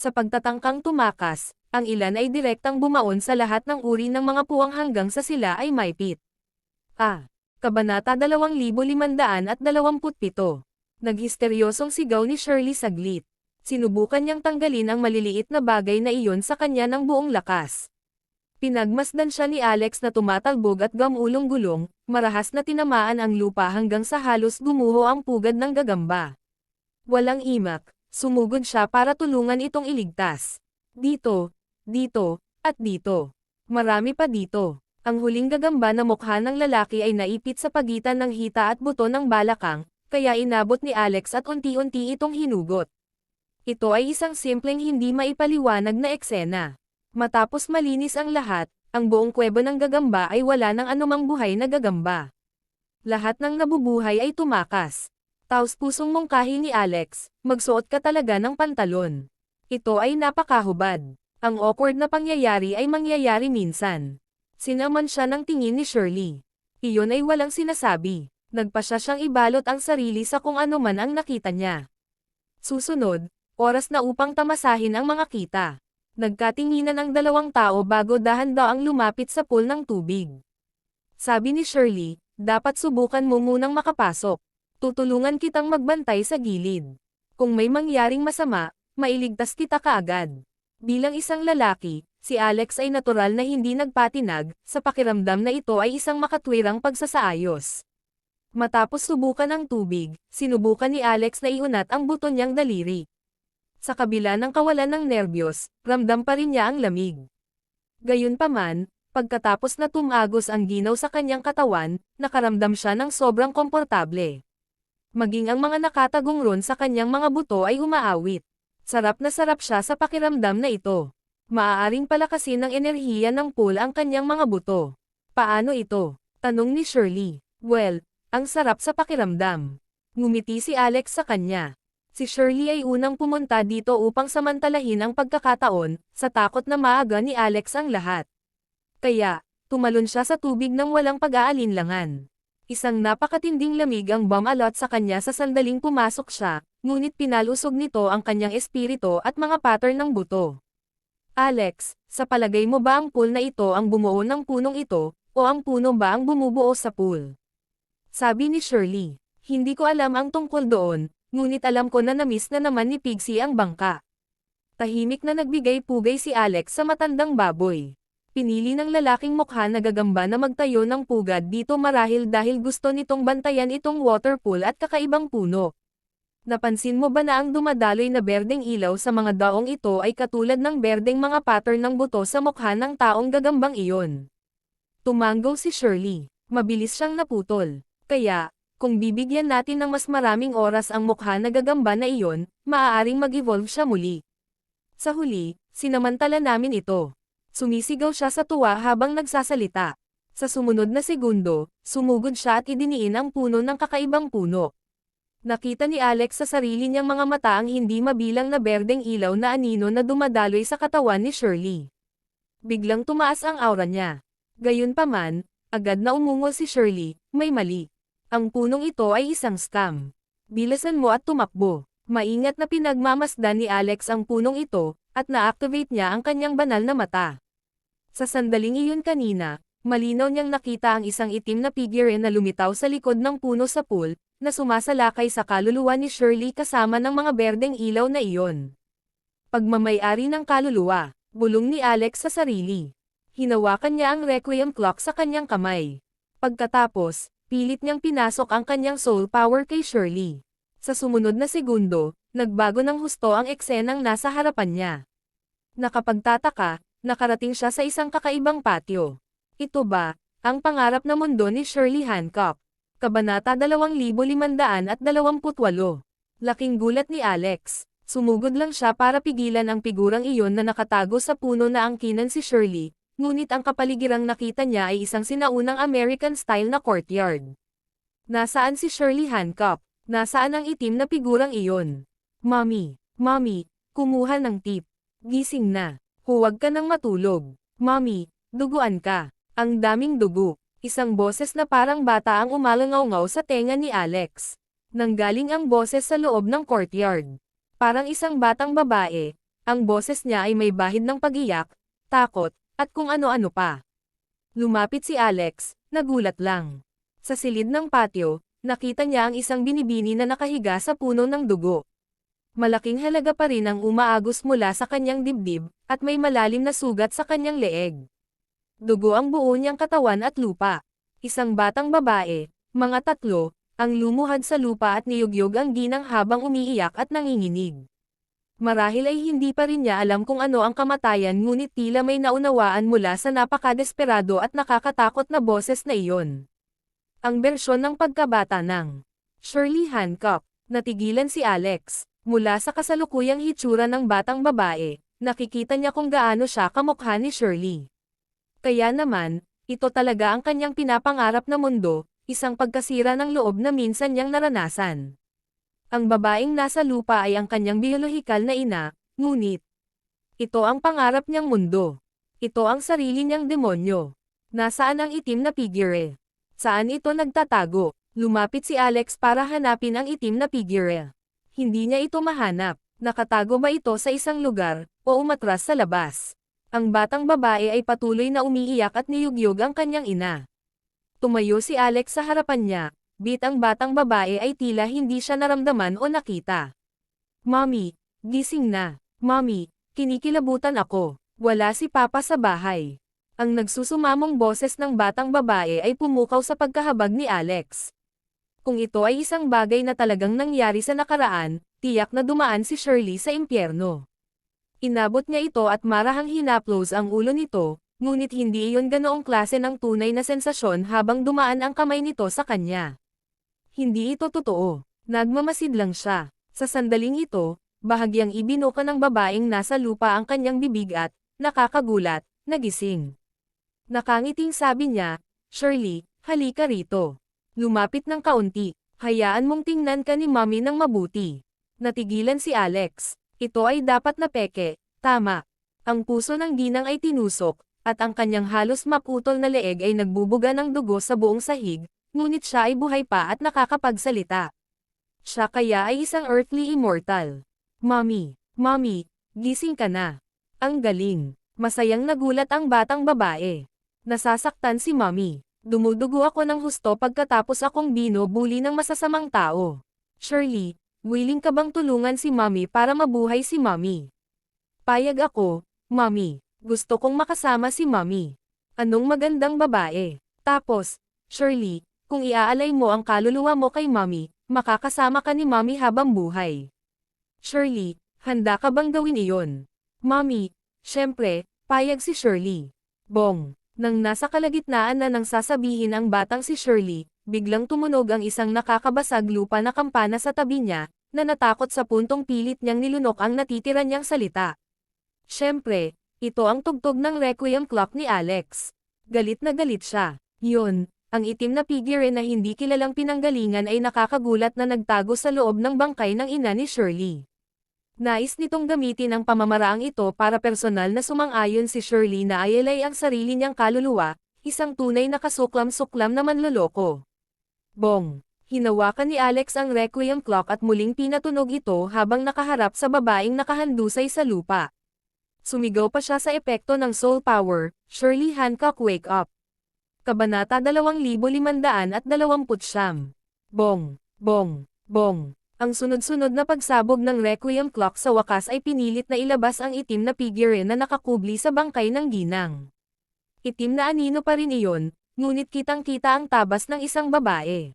Sa pagtatangkang tumakas, ang ilan ay direktang bumaon sa lahat ng uri ng mga puwang hanggang sa sila ay maipit. Kabanata 2527. Naghisteryosong sigaw ni Shirley saglit. Sinubukan niyang tanggalin ang maliliit na bagay na iyon sa kanya ng buong lakas. Pinagmasdan siya ni Alex na tumatalbog at gamulong-gulong, marahas na tinamaan ang lupa hanggang sa halos gumuho ang pugad ng gagamba. Walang imak, sumugod siya para tulungan itong iligtas. Dito, at dito. Marami pa dito. Ang huling gagamba na mukha ng lalaki ay naipit sa pagitan ng hita at buto ng balakang, kaya inabot ni Alex at unti-unti itong hinugot. Ito ay isang simpleng hindi maipaliwanag na eksena. Matapos malinis ang lahat, ang buong kuweba ng gagamba ay wala ng anumang buhay na gagamba. Lahat ng nabubuhay ay tumakas. Taos-pusong mungkahi ni Alex, magsuot ka talaga ng pantalon. Ito ay napakahubad. Ang awkward na pangyayari ay mangyayari minsan. Sinaman siya ng tingin ni Shirley. Iyon ay walang sinasabi. Nagpasya siyang ibalot ang sarili sa kung ano man ang nakita niya. Susunod, oras na upang tamasahin ang mga kita. Nagkatinginan ang dalawang tao bago dahan-daang lumapit sa pool ng tubig. Sabi ni Shirley, dapat subukan mo munang makapasok. Tutulungan kitang magbantay sa gilid. Kung may mangyaring masama, mailigtas kita kaagad. Bilang isang lalaki, si Alex ay natural na hindi nagpatinag, sa pakiramdam na ito ay isang makatwirang pagsasaayos. Matapos subukan ang tubig, sinubukan ni Alex na iunat ang buto niyang daliri. Sa kabila ng kawalan ng nerbiyos, ramdam pa rin niya ang lamig. Gayunpaman, pagkatapos na tumagos ang ginaw sa kanyang katawan, nakaramdam siya ng sobrang komportable. Maging ang mga nakatagong ron sa kanyang mga buto ay umaawit. Sarap na sarap siya sa pakiramdam na ito. Maaaring palakasin ng enerhiya ng pool ang kanyang mga buto. Paano ito? Tanong ni Shirley. Well, ang sarap sa pakiramdam. Ngumiti si Alex sa kanya. Si Shirley ay unang pumunta dito upang samantalahin ang pagkakataon, sa takot na maaga ni Alex ang lahat. Kaya, tumalon siya sa tubig nang walang pag-aalinlangan. Isang napakatinding lamig ang bumalot sa kanya sa sandaling pumasok siya, ngunit pinalusog nito ang kanyang espiritu at mga pattern ng buto. Alex, sa palagay mo ba ang pool na ito ang bumuo ng punong ito, o ang puno ba ang bumubuo sa pool? Sabi ni Shirley. Hindi ko alam ang tungkol doon, ngunit alam ko na na-miss na naman ni Pixie ang bangka. Tahimik na nagbigay pugay si Alex sa matandang baboy. Pinili ng lalaking mukha na gagamba na magtayo ng pugad dito marahil dahil gusto nitong bantayan itong water pool at kakaibang puno. Napansin mo ba na ang dumadaloy na berdeng ilaw sa mga daong ito ay katulad ng berdeng mga pattern ng buto sa mukha ng taong gagambang iyon? Tumanggaw si Shirley. Mabilis siyang naputol. Kaya, kung bibigyan natin ng mas maraming oras ang mukha na gagamba na iyon, maaaring mag-evolve siya muli. Sa huli, sinamantala namin ito. Sumisigaw siya sa tuwa habang nagsasalita. Sa sumunod na segundo, sumugod siya at idiniin ang puno ng kakaibang puno. Nakita ni Alex sa sarili niyang mga mata ang hindi mabilang na berdeng ilaw na anino na dumadaloy sa katawan ni Shirley. Biglang tumaas ang aura niya. Gayunpaman, agad na umungol si Shirley, may mali. Ang punong ito ay isang scam. Bilisan mo at tumakbo. Maingat na pinagmamasdan ni Alex ang punong ito, at na-activate niya ang kanyang banal na mata. Sa sandaling iyon kanina, malinaw niyang nakita ang isang itim na figure na lumitaw sa likod ng puno sa pool, na sumasalakay sa kaluluwa ni Shirley kasama ng mga berdeng ilaw na iyon. Pagmamayari ng kaluluwa, bulong ni Alex sa sarili. Hinawakan niya ang requiem clock sa kanyang kamay. Pagkatapos, pilit niyang pinasok ang kanyang soul power kay Shirley. Sa sumunod na segundo, nagbago ng husto ang eksenang nasa harapan niya. Nakapagtataka, nakarating siya sa isang kakaibang patio. Ito ba, ang pangarap na mundo ni Shirley Hancock? Kabanata 2528. Laking gulat ni Alex. Sumugod lang siya para pigilan ang figurang iyon na nakatago sa puno na angkinan si Shirley, ngunit ang kapaligirang nakita niya ay isang sinaunang American-style na courtyard. Nasaan si Shirley Hancock? Nasaan ang itim na figurang iyon? Mommy, Mommy, kumuha ng tip. Gising na. Huwag ka nang matulog. Mommy, duguan ka. Ang daming dugo. Isang boses na parang bata ang umalangaw-ngaw sa tenga ni Alex. Nanggaling ang boses sa loob ng courtyard. Parang isang batang babae, ang boses niya ay may bahid ng pag-iyak, takot, at kung ano-ano pa. Lumapit si Alex, nagulat lang. Sa silid ng patio, nakita niya ang isang binibini na nakahiga sa puno ng dugo. Malaking halaga pa rin ang umaagos mula sa kanyang dibdib, at may malalim na sugat sa kanyang leeg. Dugo ang buo niyang katawan at lupa. Isang batang babae, mga 3, ang lumuhad sa lupa at niyugyog ang ginang habang umiiyak at nanginginig. Marahil ay hindi pa rin niya alam kung ano ang kamatayan ngunit tila may naunawaan mula sa napakadesperado at nakakatakot na boses na iyon. Ang bersyon ng pagkabata ng Shirley Hancock. Natigilan si Alex. Mula sa kasalukuyang hitsura ng batang babae, nakikita niya kung gaano siya kamukha ni Shirley. Kaya naman, ito talaga ang kanyang pinapangarap na mundo, isang pagkasira ng loob na minsan niyang naranasan. Ang babaeng nasa lupa ay ang kanyang biolohikal na ina, ngunit ito ang pangarap niyang mundo. Ito ang sarili niyang demonyo. Nasaan ang itim na figure? Saan ito nagtatago? Lumapit si Alex para hanapin ang itim na figure. Hindi niya ito mahanap. Nakatago ba ito sa isang lugar, o umatras sa labas? Ang batang babae ay patuloy na umiiyak at niyugyog ang kanyang ina. Tumayo si Alex sa harapan niya, bit ang batang babae ay tila hindi siya naramdaman o nakita. Mommy, gising na. Mommy, kinikilabutan ako. Wala si Papa sa bahay. Ang nagsusumamong boses ng batang babae ay pumukaw sa pagkahabag ni Alex. Kung ito ay isang bagay na talagang nangyari sa nakaraan, tiyak na dumaan si Shirley sa impyerno. Inabot niya ito at marahang hinaplos ang ulo nito, ngunit hindi iyon ganoong klase ng tunay na sensasyon habang dumaan ang kamay nito sa kanya. Hindi ito totoo. Nagmamasid lang siya. Sa sandaling ito, bahagyang ibinuka ng babaeng nasa lupa ang kanyang bibig at, nakakagulat, nagising. Nakangiting sabi niya, Shirley, halika rito. Lumapit ng kaunti, hayaan mong tingnan ka ni Mommy ng mabuti. Natigilan si Alex. Ito ay dapat na peke, tama. Ang puso ng ginang ay tinusok, at ang kanyang halos maputol na leeg ay nagbubuga ng dugo sa buong sahig, ngunit siya ay buhay pa at nakakapagsalita. Siya kaya ay isang earthly immortal. Mommy, Mommy, gising ka na. Ang galing. Masayang nagulat ang batang babae. Nasasaktan si Mommy. Dumudugo ako ng husto pagkatapos akong binubuli ng masasamang tao. Shirley, willing ka bang tulungan si Mommy para mabuhay si Mommy? Payag ako, Mommy. Gusto kong makasama si Mommy. Anong magandang babae. Tapos, Shirley, kung iaalay mo ang kaluluwa mo kay Mommy, makakasama ka ni Mommy habang buhay. Shirley, handa ka bang gawin iyon? Mommy, syempre, payag si Shirley. Bong. Nang nasa kalagitnaan na nang sasabihin ang batang si Shirley, biglang tumunog ang isang nakakabasag lupa na kampana sa tabi niya, na natakot sa puntong pilit niyang nilunok ang natitira niyang salita. Siyempre, ito ang tugtog ng requiem clock ni Alex. Galit na galit siya. Yun, ang itim na figure na hindi kilalang pinanggalingan ay nakakagulat na nagtago sa loob ng bangkay ng ina ni Shirley. Nais nitong gamitin ang pamamaraang ito para personal na sumang-ayon si Shirley na ayalay ang sarili niyang kaluluwa, isang tunay na kasuklam-suklam na manloloko. Bong! Hinawakan ni Alex ang requiem clock at muling pinatunog ito habang nakaharap sa babaeng nakahandusay sa lupa. Sumigaw pa siya sa epekto ng soul power, Shirley Hancock wake up. Kabanata 2529. Bong! Bong! Bong! Ang sunod-sunod na pagsabog ng requiem clock sa wakas ay pinilit na ilabas ang itim na figure na nakakubli sa bangkay ng ginang. Itim na anino pa rin iyon, ngunit kitang-kita ang tabas ng isang babae.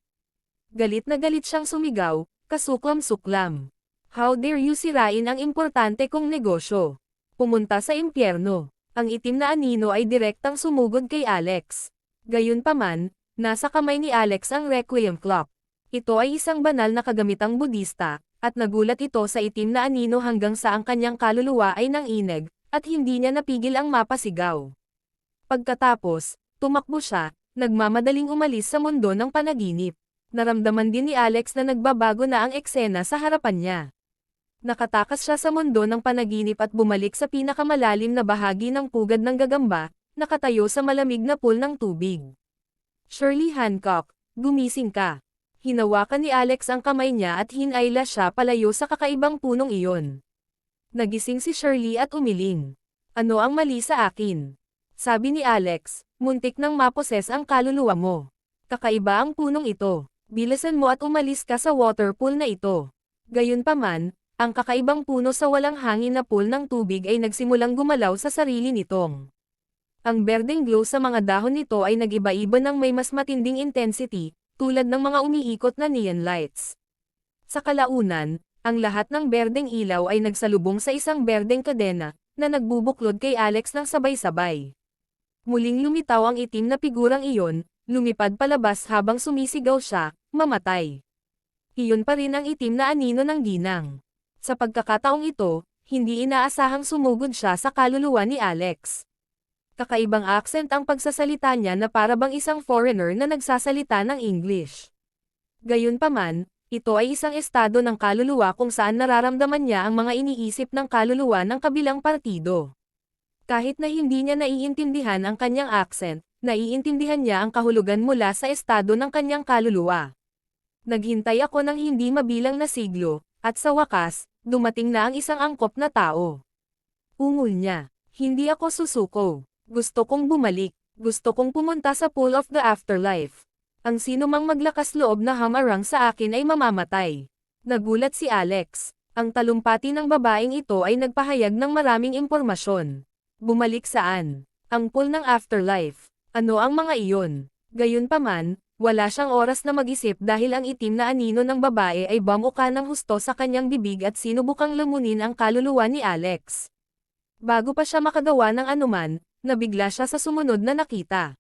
Galit na galit siyang sumigaw, kasuklam-suklam. How dare you sirain ang importante kong negosyo? Pumunta sa impyerno. Ang itim na anino ay direktang sumugod kay Alex. Gayunpaman, nasa kamay ni Alex ang Requiem Clock. Ito ay isang banal na kagamitang Budista, at nagulat ito sa itim na anino hanggang sa ang kanyang kaluluwa ay nangineg, at hindi niya napigil ang mapasigaw. Pagkatapos, tumakbo siya, nagmamadaling umalis sa mundo ng panaginip. Naramdaman din ni Alex na nagbabago na ang eksena sa harapan niya. Nakatakas siya sa mundo ng panaginip at bumalik sa pinakamalalim na bahagi ng pugad ng gagamba, nakatayo sa malamig na pool ng tubig. Shirley Hancock, gumising ka. Hinawakan ni Alex ang kamay niya at hinayla siya palayo sa kakaibang punong iyon. Nagising si Shirley at umiling. Ano ang mali sa akin? Sabi ni Alex, muntik nang maposes ang kaluluwa mo. Kakaiba ang punong ito. Bilisan mo at umalis ka sa water pool na ito. Gayunpaman, ang kakaibang puno sa walang hangin na pool ng tubig ay nagsimulang gumalaw sa sarili nitong. Ang berdeng glow sa mga dahon nito ay nag-iba-iba ng may mas matinding intensity, tulad ng mga umiikot na neon lights. Sa kalaunan, ang lahat ng berdeng ilaw ay nagsalubong sa isang berdeng kadena, na nagbubuklod kay Alex ng sabay-sabay. Muling lumitaw ang itim na figurang iyon, lumipad palabas habang sumisigaw siya, mamatay. Iyon pa rin ang itim na anino ng ginang. Sa pagkakataong ito, hindi inaasahang sumugod siya sa kaluluwa ni Alex. Kakaibang accent ang pagsasalita niya na para bang isang foreigner na nagsasalita ng English. Gayunpaman, ito ay isang estado ng kaluluwa kung saan nararamdaman niya ang mga iniisip ng kaluluwa ng kabilang partido. Kahit na hindi niya naiintindihan ang kanyang accent, naiintindihan niya ang kahulugan mula sa estado ng kanyang kaluluwa. Naghintay ako ng hindi mabilang na siglo, at sa wakas, dumating na ang isang angkop na tao. Ungol niya, hindi ako susuko. Gusto kong bumalik. Gusto kong pumunta sa pool of the afterlife. Ang sino mang maglakas loob na hamarang sa akin ay mamamatay. Nagulat si Alex. Ang talumpati ng babaeng ito ay nagpahayag ng maraming impormasyon. Bumalik saan? Ang pool ng afterlife. Ano ang mga iyon? Gayunpaman, wala siyang oras na mag-isip dahil ang itim na anino ng babae ay bamuka ng husto sa kanyang bibig at sinubukang lamunin ang kaluluwa ni Alex. Bago pa siya makagawa ng anuman, nabigla siya sa sumunod na nakita.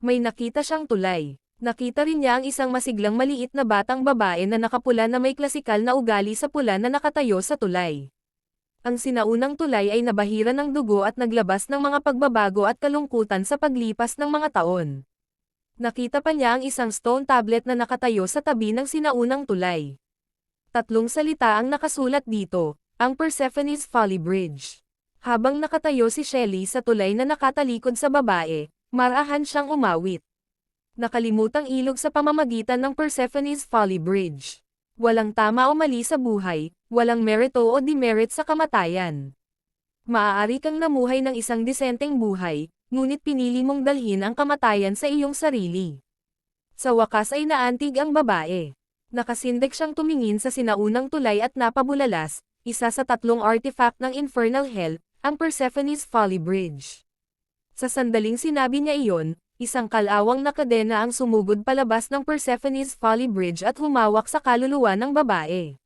May nakita siyang tulay. Nakita rin niya ang isang masiglang maliit na batang babae na nakapula na may klasikal na ugali sa pula na nakatayo sa tulay. Ang sinaunang tulay ay nabahira ng dugo at naglabas ng mga pagbabago at kalungkutan sa paglipas ng mga taon. Nakita pa niya ang isang stone tablet na nakatayo sa tabi ng sinaunang tulay. 3 salita ang nakasulat dito, ang Persephone's Folly Bridge. Habang nakatayo si Shelley sa tulay na nakatalikod sa babae, marahan siyang umawit. Nakalimutang ilog sa pamamagitan ng Persephone's Folly Bridge. Walang tama o mali sa buhay, walang merito o demerit sa kamatayan. Maaari kang namuhay ng isang disenteng buhay, ngunit pinili mong dalhin ang kamatayan sa iyong sarili. Sa wakas ay naantig ang babae. Nakasindak siyang tumingin sa sinaunang tulay at napabulalas, isa sa 3 artifact ng Infernal Hell, ang Persephone's Folly Bridge. Sa sandaling sinabi niya iyon, isang kalawang na kadena ang sumugod palabas ng Persephone's Folly Bridge at humawak sa kaluluwa ng babae.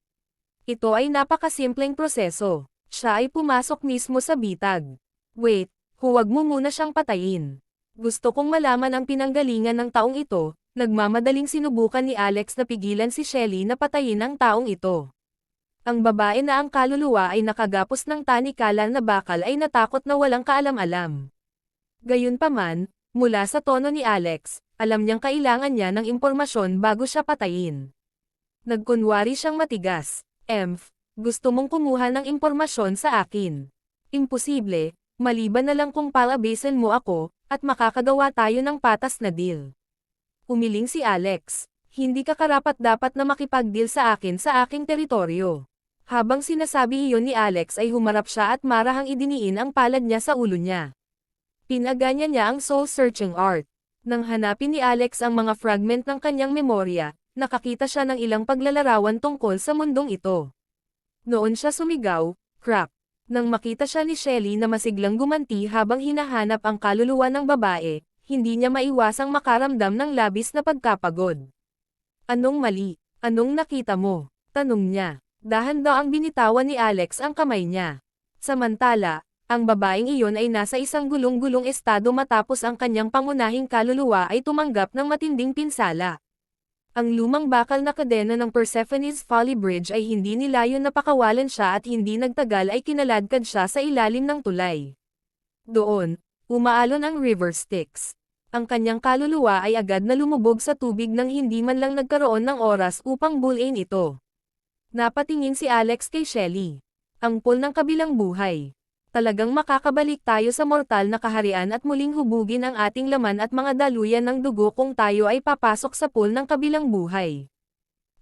Ito ay napakasimpleng proseso. Siya ay pumasok mismo sa bitag. Wait, huwag mo muna siyang patayin. Gusto kong malaman ang pinanggalingan ng taong ito. Nagmamadaling sinubukan ni Alex na pigilan si Shelley na patayin ang taong ito. Ang babae na ang kaluluwa ay nakagapos ng tanikalan na bakal ay natakot na walang kaalam-alam. Gayunpaman, mula sa tono ni Alex, alam niyang kailangan niya ng impormasyon bago siya patayin. Nagkunwari siyang matigas. Gusto mong kumuha ng impormasyon sa akin. Imposible, maliban na lang kung palabasin mo ako, at makakagawa tayo ng patas na deal. Umiling si Alex. Hindi ka karapat-dapat na makipag-deal sa akin sa aking teritoryo. Habang sinasabi iyon ni Alex ay humarap siya at marahang idiniin ang palad niya sa ulo niya. Pinaganya niya ang soul-searching art. Nang hanapin ni Alex ang mga fragment ng kanyang memorya, nakakita siya ng ilang paglalarawan tungkol sa mundong ito. Noon siya sumigaw, crap. Nang makita siya ni Shelley na masiglang gumanti habang hinahanap ang kaluluwa ng babae, hindi niya maiwasang makaramdam ng labis na pagkapagod. Anong mali? Anong nakita mo? Tanong niya. Dahan-daang binitawan ni Alex ang kamay niya. Samantala, ang babaeng iyon ay nasa isang gulong-gulong estado matapos ang kanyang pangunahing kaluluwa ay tumanggap ng matinding pinsala. Ang lumang bakal na kadena ng Persephone's Folly Bridge ay hindi nilayon na pakawalan siya at hindi nagtagal ay kinaladkad siya sa ilalim ng tulay. Doon, umaalon ang River Styx. Ang kanyang kaluluwa ay agad na lumubog sa tubig nang hindi man lang nagkaroon ng oras upang bulin ito. Napatingin si Alex kay Shelly. Ang pool ng kabilang buhay. Talagang makakabalik tayo sa mortal na kaharian at muling hubugin ang ating laman at mga daluyan ng dugo kung tayo ay papasok sa pool ng kabilang buhay.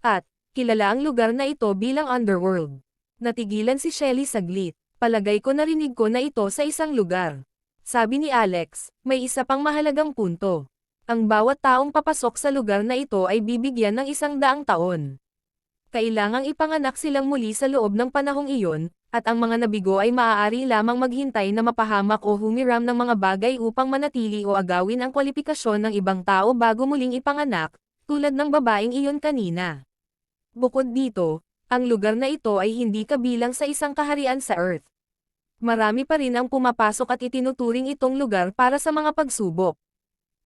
At, kilala ang lugar na ito bilang Underworld. Natigilan si Shelly saglit. Palagay ko narinig ko na ito sa isang lugar. Sabi ni Alex, may isa pang mahalagang punto. Ang bawat taong papasok sa lugar na ito ay bibigyan ng 100 taon. Kailangang ipanganak silang muli sa loob ng panahong iyon, at ang mga nabigo ay maaari lamang maghintay na mapahamak o humiram ng mga bagay upang manatili o agawin ang kwalifikasyon ng ibang tao bago muling ipanganak, tulad ng babaeng iyon kanina. Bukod dito, ang lugar na ito ay hindi kabilang sa isang kaharian sa Earth. Marami pa rin ang pumapasok at itinuturing itong lugar para sa mga pagsubok.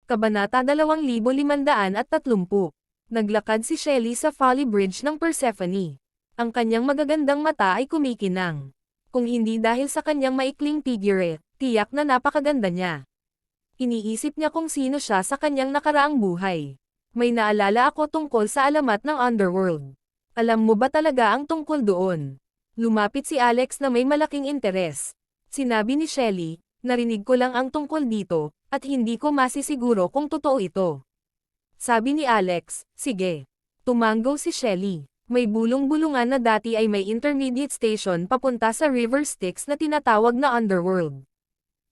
Kabanata 2530. Naglakad si Shelly sa Folly Bridge ng Persephone. Ang kanyang magagandang mata ay kumikinang. Kung hindi dahil sa kanyang maikling figure, tiyak na napakaganda niya. Iniisip niya kung sino siya sa kanyang nakaraang buhay. May naalala ako tungkol sa alamat ng Underworld. Alam mo ba talaga ang tungkol doon? Lumapit si Alex na may malaking interes. Sinabi ni Shelly, narinig ko lang ang tungkol dito, at hindi ko masisiguro kung totoo ito. Sabi ni Alex, sige. Tumango si Shelly. May bulong-bulungan na dati ay may intermediate station papunta sa River Styx na tinatawag na Underworld.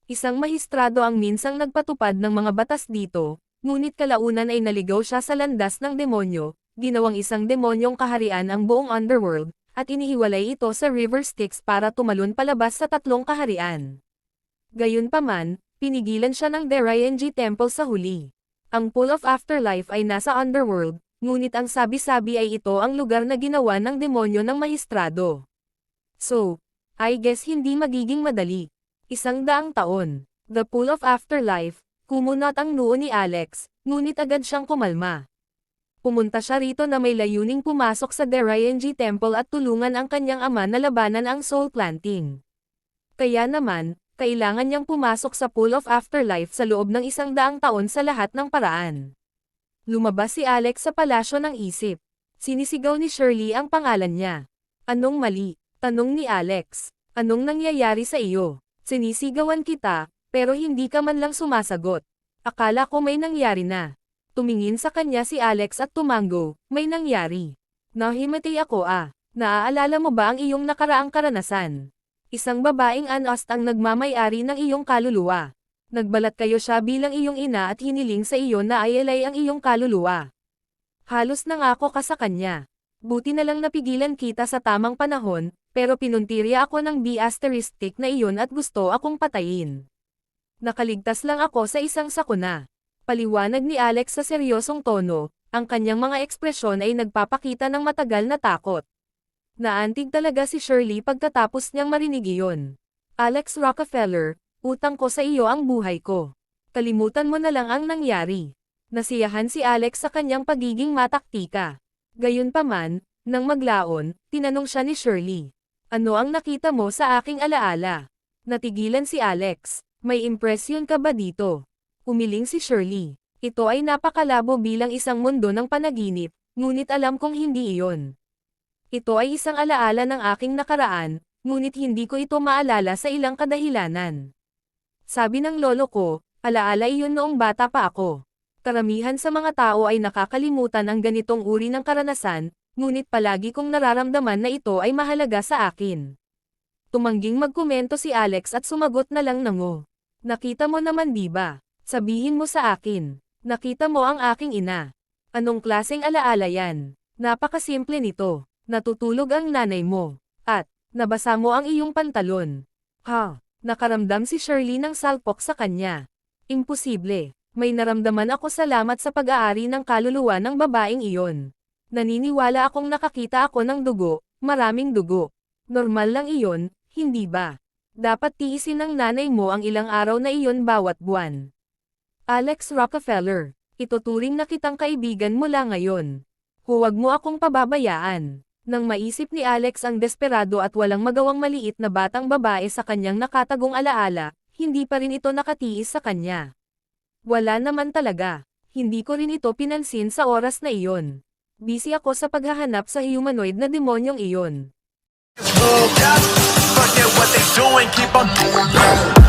Isang mahistrado ang minsang nagpatupad ng mga batas dito, ngunit kalaunan ay naligaw siya sa landas ng demonyo, ginawang isang demonyong kaharian ang buong Underworld, at inihiwalay ito sa River Styx para tumalon palabas sa 3 kaharian. Gayunpaman, pinigilan siya ng Deraengi Temple sa huli. Ang Pool of Afterlife ay nasa Underworld, ngunit ang sabi-sabi ay ito ang lugar na ginawa ng demonyo ng mahistrado. So, I guess hindi magiging madali. 100 taon. The Pool of Afterlife, kumunat ang noo ni Alex, ngunit agad siyang kumalma. Pumunta siya rito na may layuning pumasok sa Deraengi Temple at tulungan ang kanyang ama na labanan ang soul planting. Kaya naman, kailangan niyang pumasok sa Pool of Afterlife sa loob ng 100 taon sa lahat ng paraan. Lumabas si Alex sa palasyo ng isip. Sinisigaw ni Shirley ang pangalan niya. Anong mali? Tanong ni Alex. Anong nangyayari sa iyo? Sinisigawan kita, pero hindi ka man lang sumasagot. Akala ko may nangyari na. Tumingin sa kanya si Alex at tumango, may nangyari. Nahimatay ako Naaalala mo ba ang iyong nakaraang karanasan? Isang babaeng anost ang nagmamay-ari ng iyong kaluluwa. Nagbalat kayo siya bilang iyong ina at hiniling sa iyo na ayalay ang iyong kaluluwa. Halos nangako ka sa kanya. Buti na lang napigilan kita sa tamang panahon, pero pinuntirya ako ng B** na iyon at gusto akong patayin. Nakaligtas lang ako sa isang sakuna. Paliwanag ni Alex sa seryosong tono, ang kanyang mga ekspresyon ay nagpapakita ng matagal na takot. Naantig talaga si Shirley pagkatapos niyang marinig iyon. Alex Rockefeller, utang ko sa iyo ang buhay ko. Kalimutan mo na lang ang nangyari. Nasiyahan si Alex sa kanyang pagiging mataktika. Gayunpaman, nang maglaon, tinanong siya ni Shirley. Ano ang nakita mo sa aking alaala? Natigilan si Alex. May impresyon ka ba dito? Umiling si Shirley. Ito ay napakalabo bilang isang mundo ng panaginip, ngunit alam kong hindi iyon. Ito ay isang alaala ng aking nakaraan, ngunit hindi ko ito maalala sa ilang kadahilanan. Sabi ng lolo ko, alaala iyon noong bata pa ako. Karamihan sa mga tao ay nakakalimutan ang ganitong uri ng karanasan, ngunit palagi kong nararamdaman na ito ay mahalaga sa akin. Tumangging magkomento si Alex at sumagot na lang ng Nakita mo naman diba? Sabihin mo sa akin. Nakita mo ang aking ina. Anong klaseng alaala yan? Napakasimple nito. Natutulog ang nanay mo. At, nabasa mo ang iyong pantalon. Nakaramdam si Shirley ng salpok sa kanya. Imposible. May naramdaman ako salamat sa pag-aari ng kaluluwa ng babaeng iyon. Naniniwala akong nakakita ako ng dugo, maraming dugo. Normal lang iyon, hindi ba? Dapat tiisin ng nanay mo ang ilang araw na iyon bawat buwan. Alex Rockefeller, ituturing na kitang kaibigan mula ngayon. Huwag mo akong pababayaan. Nang maisip ni Alex ang desperado at walang magawang maliit na batang babae sa kanyang nakatagong alaala, hindi pa rin ito nakatiis sa kanya. Wala naman talaga. Hindi ko rin ito pinansin sa oras na iyon. Busy ako sa paghahanap sa humanoid na demonyong iyon. Forget what they doing, keep on doing that.